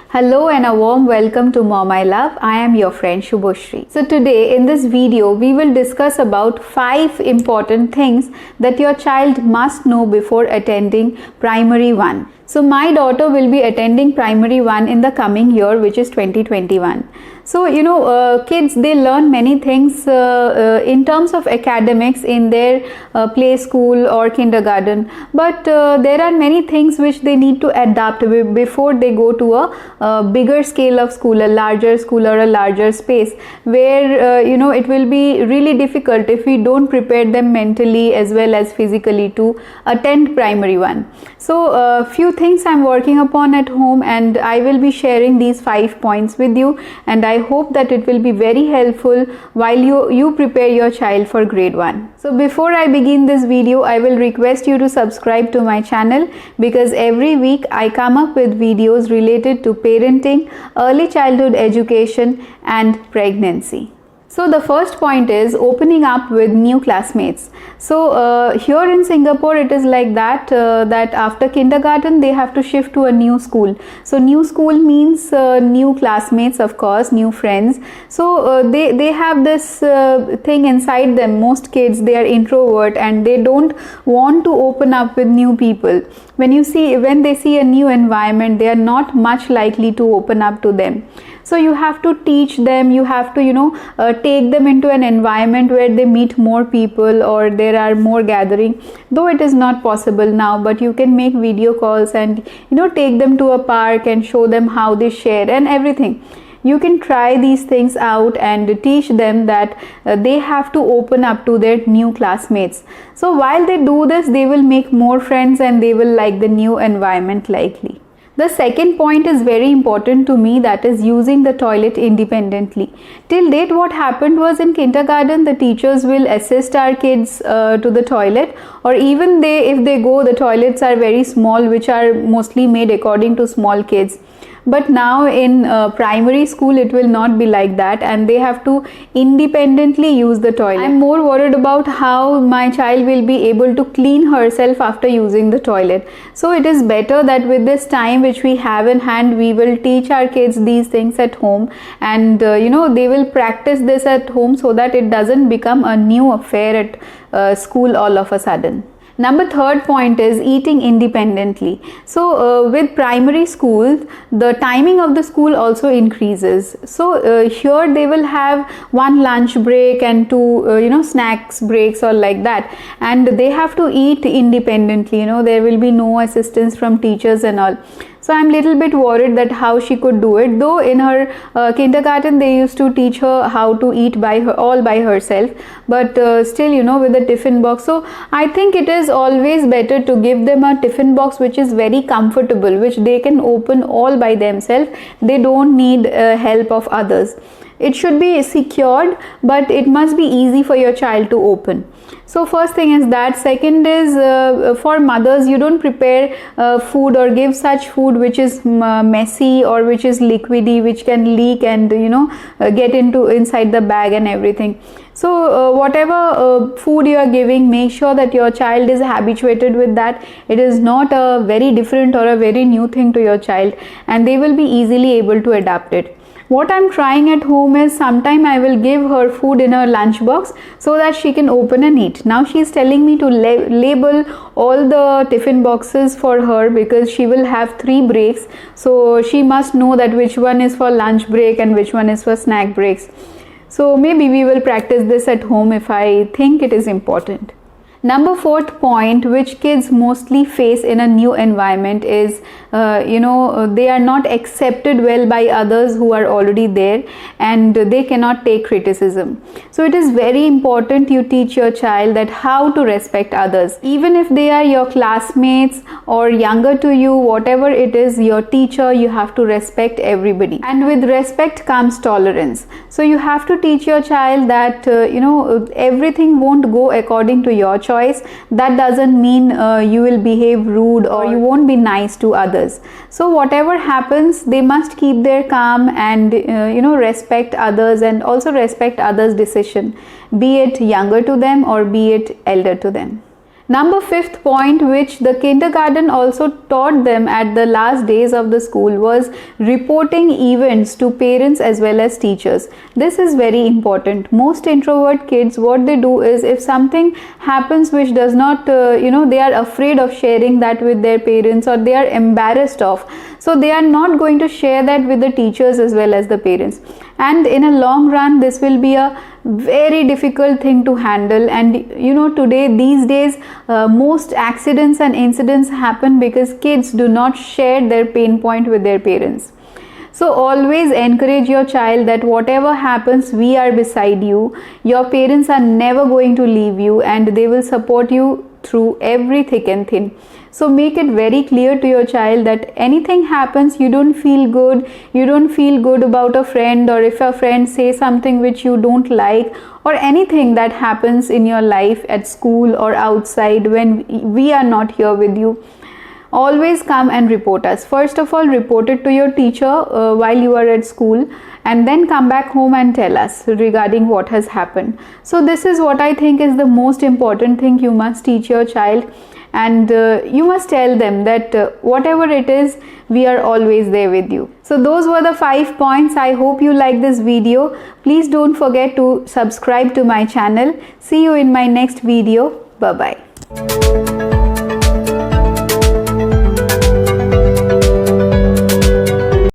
Hello and a warm welcome to Mom I Love. I am your friend Shubhoshri. So today in this video we will discuss about 5 important things that your child must know before attending primary 1. So my daughter will be attending primary 1 in the coming year, which is 2021. So kids, they learn many things in terms of academics in their play school or kindergarten, but there are many things which they need to adapt before they go to a bigger scale of school, a larger school or a larger space, where it will be really difficult if we don't prepare them mentally as well as physically to attend primary 1. So few things I'm working upon at home, and I will be sharing these 5 points with you, and I hope that it will be very helpful while you prepare your child for grade 1. So before I begin this video, I will request you to subscribe to my channel, because every week I come up with videos related to parenting, early childhood education and pregnancy. So the first point is opening up with new classmates. So here in Singapore it is like that after kindergarten they have to shift to a new school. So new school means new classmates, of course, new friends. So they have this thing inside them. Most kids, they are introvert and they don't want to open up with new people. When they see a new environment, they are not much likely to open up to them. So you have to teach them, you have to take them into an environment where they meet more people or there are more gathering. Though it is not possible now, but you can make video calls and take them to a park and show them how they share and everything. You can try these things out and teach them that they have to open up to their new classmates. So while they do this, they will make more friends and they will like the new environment likely. The second point is very important to me, that is using the toilet independently. Till date, what happened was in kindergarten, the teachers will assist our kids to the toilet, or even if they go, the toilets are very small, which are mostly made according to small kids. But now in primary school it will not be like that, and they have to independently use the toilet. I'm more worried about how my child will be able to clean herself after using the toilet. So it is better that with this time which we have in hand, we will teach our kids these things at home, and they will practice this at home so that it doesn't become a new affair at school all of a sudden. Third point is eating independently. So with primary school, the timing of the school also increases. So here they will have one lunch break and two snacks breaks or like that, and they have to eat independently. There will be no assistance from teachers and all. So I'm little bit worried that how she could do it. Though in her kindergarten they used to teach her how to eat all by herself, but still with a tiffin box. So I think it is always better to give them a tiffin box which is very comfortable, which they can open all by themselves. They don't need help of others. It should be secured, but it must be easy for your child to open. So first thing is that. Second is for mothers, you don't prepare food or give such food which is messy or which is liquidy, which can leak and get inside the bag and everything. So whatever food you are giving, make sure that your child is habituated with that. It is not a very different or a very new thing to your child, and they will be easily able to adapt it. What I'm trying at home is sometime I will give her food in her lunch box so that she can open and eat. Now she is telling me to label all the tiffin boxes for her, because she will have 3 breaks. So she must know that which one is for lunch break and which one is for snack breaks. So maybe we will practice this at home if I think it is important. Fourth point, which kids mostly face in a new environment, is they are not accepted well by others who are already there, and they cannot take criticism. So it is very important you teach your child that how to respect others, even if they are your classmates or younger to you, whatever it is, your teacher, you have to respect everybody, and with respect comes tolerance. So you have to teach your child that everything won't go according to your choice. That doesn't mean you will behave rude or you won't be nice to others. So whatever happens, they must keep their calm and respect others, and also respect others' decision, be it younger to them or be it elder to them. Number fifth point, which the kindergarten also taught them at the last days of the school, was reporting events to parents as well as teachers. This is very important. Most introvert kids, what they do is, if something happens which does not, they are afraid of sharing that with their parents, or they are embarrassed of, so they are not going to share that with the teachers as well as the parents. And in a long run, this will be a very difficult thing to handle. And these days, most accidents and incidents happen because kids do not share their pain point with their parents. So always encourage your child that whatever happens, we are beside you. Your parents are never going to leave you, and they will support you through every thick and thin. So make it very clear to your child that anything happens, you don't feel good about a friend, or if a friend says something which you don't like, or anything that happens in your life at school or outside when we are not here with you, always come and report us. First of all, report it to your teacher while you are at school, and then come back home and tell us regarding what has happened. So this is what I think is the most important thing you must teach your child. And you must tell them that whatever it is, we are always there with you. So those were the 5 points. I hope you like this video. Please don't forget to subscribe to my channel. See you in my next video. Bye bye.